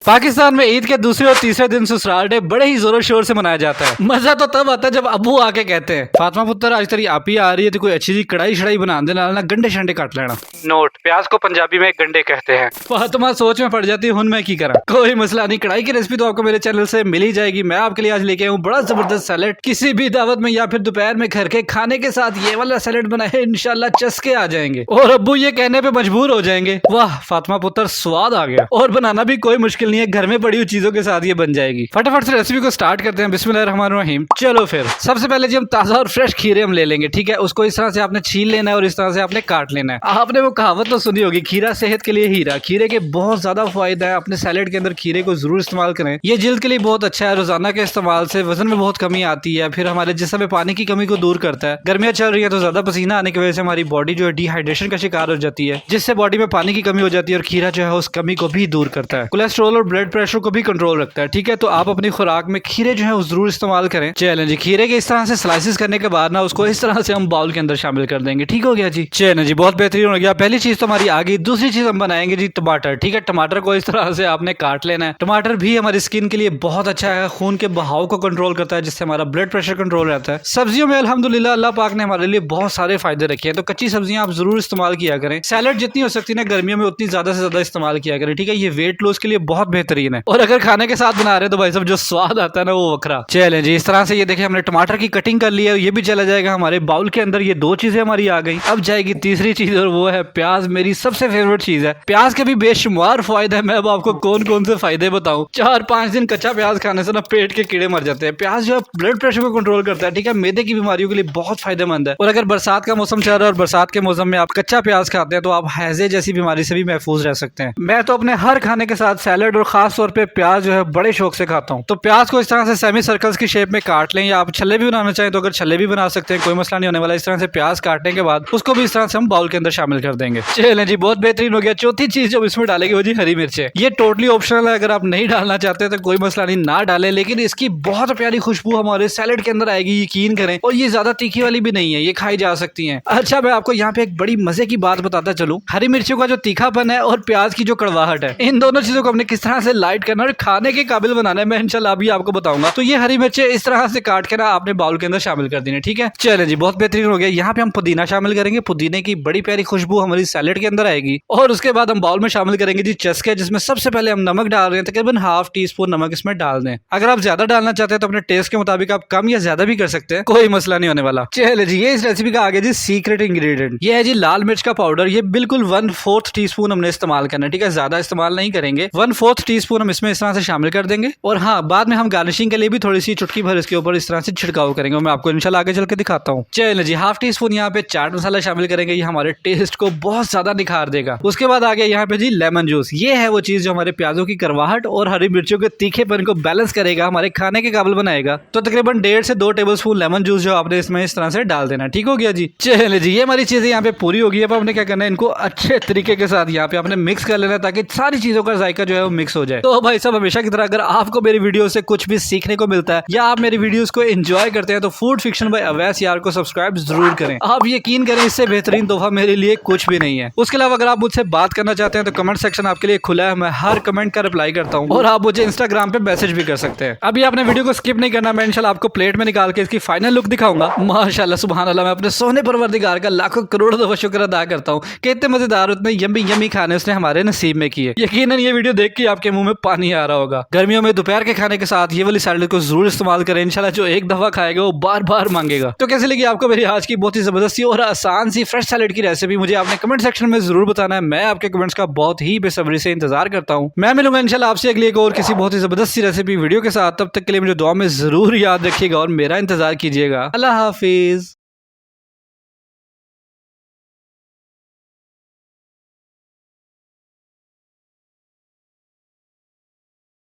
पाकिस्तान में ईद के दूसरे और तीसरे दिन ससुराल डे बड़े ही जोरों शोर से मनाया जाता है। मजा तो तब आता है जब अबू आके कहते हैं, फातिमा पुत्र आज तेरी आपी आ रही है तो कोई अच्छी सी कढ़ाई शढ़ाई बना देना ना, गंडे शंडे काट लेना। नोट, प्याज को पंजाबी में गंडे कहते हैं। फातिमा सोच में पड़ जाती है, हुन मैं की करा। कोई मसला नहीं, कढ़ाई की रेसिपी तो आपको मेरे चैनल से मिल ही जाएगी। मैं आपके लिए आज लेके आऊँ बड़ा जबरदस्त सैलेड। किसी भी दावत में या फिर दोपहर में घर के खाने के साथ ये वाला सैलेड बनाए, इंशाल्लाह चस्के आ जाएंगे और अब्बू ये कहने पे मजबूर हो जाएंगे, वाह फातिमा पुत्र स्वाद आ गया। और बनाना भी कोई मुश्किल नहीं है, घर में पड़ी हुई चीजों के साथ ये बन जाएगी। फटाफट से रेसिपी को स्टार्ट करते हैं। बिस्मिल्लाहिर्रहमानिर्रहीम। चलो फिर सबसे पहले जी हम ताजा और फ्रेश खीरे हम ले लेंगे, ठीक है। उसको इस तरह से आपने छील लेना है और इस तरह से आपने काट लेना है। आपने वो कहावत तो सुनी होगी, खीरा सेहत के लिए हीरा। खीरे के बहुत ज्यादा फायदा है, अपने सैलेड के अंदर खीरे को जरूर इस्तेमाल करें। ये जिल्द के लिए बहुत अच्छा है। रोजाना के इस्तेमाल से वजन में बहुत कमी आती है, फिर हमारे जिस्म में पानी की कमी को दूर करता है। गर्मियां चल रही है तो ज्यादा पसीना आने की वजह से हमारी बॉडी जो है डिहाइड्रेशन का शिकार हो जाती है, जिससे बॉडी में पानी की कमी हो जाती है और खीरा जो है उस कमी को भी दूर करता है। कोलेस्ट्रॉल और ब्लड प्रेशर को भी कंट्रोल रखता है, ठीक है। तो आप अपनी खुराक में खीरे जो है वो जरूर इस्तेमाल करें। चलें जी, खीरे के इस तरह से स्लाइसिस करने के बाद ना उसको इस तरह से हम बाउल के अंदर शामिल कर देंगे, ठीक हो गया जी। चलें जी, बहुत बेहतरीन हो गया। पहली चीज तो हमारी आ गई। दूसरी चीज हम बनाएंगे जी टमाटर, ठीक है। टमाटर को इस तरह से आपने काट लेना है। टमाटर भी हमारी स्किन के लिए बहुत अच्छा है, खून के बहाव को कंट्रोल करता है, जिससे हमारा ब्लड प्रेशर कंट्रोल रहता है। सब्जियों में अल्हम्दुलिल्लाह अल्लाह पाक ने हमारे लिए बहुत सारे फायदे रखे हैं, तो कच्ची सब्जियां आप जरूर इस्तेमाल किया करें। सैलेड जितनी हो सकती है ना गर्मियों में उतनी ज्यादा से ज्यादा इस्तेमाल किया करें, ठीक है। ये वेट लॉस के लिए बहुत बेहतरीन है और अगर खाने के साथ बना रहे हैं तो भाई साहब जो स्वाद आता है ना वो वखरा। चलें जी, इस तरह से ये देखिए हमने टमाटर की कटिंग कर ली है, ये भी चला जाएगा हमारे बाउल के अंदर। ये दो चीजें हमारी आ गई। अब जाएगी तीसरी चीज और वो है प्याज। मेरी सबसे फेवरेट चीज है। प्याज के भी बेशुमार फायदे हैं। मैं अब आपको कौन कौन से फायदे बताऊं। 4-5 दिन कच्चा प्याज खाने से ना पेट के कीड़े मर जाते हैं। प्याज जो है ब्लड प्रेशर को कंट्रोल करता है, ठीक है। मैदे की बीमारियों के लिए बहुत फायदेमंद है। और अगर बरसात का मौसम चल रहा है और बरसात के मौसम में आप कच्चा प्याज खाते हैं तो आप हैजे जैसी बीमारी से भी महफूज रह सकते हैं। मैं तो अपने हर खाने के साथ सैलेड और खास तौर पे प्याज जो है बड़े शौक से खाता हूँ। तो प्याज को इस तरह से सेमी सर्कल्स की शेप में काट लें, या आप छल्ले भी बनाना चाहें तो अगर छल्ले भी बना सकते हैं, कोई मसला नहीं होने वाला। इस तरह से प्याज काटने के बाद उसको भी इस तरह से हम बाउल के अंदर शामिल कर देंगे। चलें जी, बहुत बेहतरीन हो गया। चौथी चीज जो इसमें डालेंगे वो जी हरी मिर्च है। ये टोटली ऑप्शनल है, अगर आप नहीं डालना चाहते तो कोई मसला नहीं, ना डालें, लेकिन इसकी बहुत प्यारी खुशबू हमारे सैलेड के अंदर आएगी, यकीन करें। और ये ज्यादा तीखी वाली भी नहीं है, ये खाई जा सकती है। अच्छा, मैं आपको यहाँ पे एक बड़ी मजे की बात बताता चलूं। हरी मिर्चों का जो तीखापन है और प्याज की जो कड़वाहट है, इन दोनों चीजों को हमने किस तरह से लाइट करना और खाने के काबिल बनाना है, मैं इंशाल्लाह अभी आपको बताऊंगा। तो ये हरी मिर्चें इस तरह से काट के ना आपने बाउल के अंदर शामिल कर देनी, ठीक है। चलें जी, बहुत बेहतरीन हो गया। यहाँ पे हम पुदीना शामिल करेंगे। पुदीने की बड़ी प्यारी खुशबू हमारी सैलेड के अंदर आएगी। और उसके बाद हम बाउल में शामिल करेंगे जी चस्के, जिसमें सबसे पहले हम नमक डाल रहे हैं। तकरीबन ½ टीस्पून नमक इसमें डाल दें। अगर आप ज्यादा डालना चाहते हैं तो अपने टेस्ट के मुताबिक आप कम या ज्यादा भी कर सकते हैं, कोई मसला नहीं होने वाला। चले जी, ये इस रेसिपी का आगे जी सीक्रेट इंग्रेडिएंट ये है जी लाल मिर्च का पाउडर। ये बिल्कुल 1/4 टीस्पून हमने इस्तेमाल करना है, ठीक है। ज्यादा इस्तेमाल नहीं करेंगे। 1/4 टीस्पून हम इसमें इस तरह से शामिल कर देंगे। और हाँ, बाद में हम गार्निशिंग के लिए भी थोड़ी सी चुटकी भर इसके ऊपर इस तरह से छिड़काव करेंगे। मैं आपको इंशाल्लाह आगे चल के दिखाता हूँ। चलिए जी, ½ टीस्पून यहाँ पे चाट मसाला शामिल करेंगे। ये हमारे टेस्ट को बहुत ज्यादा निखार देगा। उसके बाद आ गया यहाँ पे जी लेमन जूस। ये है वो चीज जो हमारे प्याजों की करवाहट और हरी मिर्चों के तीखेपन को बैलेंस करेगा, हमारे खाने के काबिल बनाएगा। तो तकरीबन 1.5 से 2 टेबलस्पून लेमन जूस जो आपने इसमें इस तरह से डाल देना, ठीक हो गया जी। चलिए जी, ये हमारी चीजें यहाँ पे पूरी होगी। अब आपने क्या करना है, इनको अच्छे तरीके के साथ यहाँ पे आपने मिक्स कर लेना ताकि सारी चीजों का जायका जो है वो मिक्स हो जाए। तो भाई साहब, हमेशा की तरह अगर आपको मेरी वीडियो से कुछ भी सीखने को मिलता है या आप मेरी वीडियोस को एंजॉय करते हैं तो फूड फिक्शन बाय अवैस यार को सब्सक्राइब जरूर करें। आप यकीन करें, इससे बेहतरीन तोहफा मेरे लिए कुछ भी नहीं है। उसके अलावा अगर आप मुझसे बात करना चाहते हैं तो कमेंट सेक्शन आपके लिए खुला है। मैं हर कमेंट का रिप्लाई करता हूँ और आप मुझे इंस्टाग्राम पे मैसेज भी कर सकते हैं। अभी आपने वीडियो को स्किप नहीं करना। मैं इंशाल्लाह आपको प्लेट में निकाल के इसकी फाइनल लुक दिखाऊंगा। माशाल्लाह सुभान अल्लाह, मैं अपने सोने परवरदिगार का लाखों करोड़ों दफा शुक्र अदा करता हूँ कि इतने मजेदार, उतने यम्मी यम्मी खाने उसने हमारे नसीब में किए। यकीनन ये वीडियो देख के आपके मुंह में पानी आ रहा होगा। गर्मियों में दोपहर के खाने के साथ ये वाली सैलेड को जरूर इस्तेमाल करें। इंशाल्लाह जो एक दफा खाएगा वो बार बार मांगेगा। तो कैसे लगी आपको मेरी आज की बहुत ही जबरदस्ती और आसान सी फ्रेश सैलेड की रेसिपी? मुझे आपने कमेंट सेक्शन में जरूर बताना है। मैं आपके कमेंट्स का बहुत ही बेसब्री से इंतजार करता हूँ। मैं मिलूंगा इंशाल्लाह आपसे अगली एक और किसी बहुत ही जबरदस्त सी रेसिपी वीडियो के साथ। तब तक के लिए मुझे दुआ में जरूर याद रखिएगा और मेरा इंतजार कीजिएगा। अल्लाह हाफिज।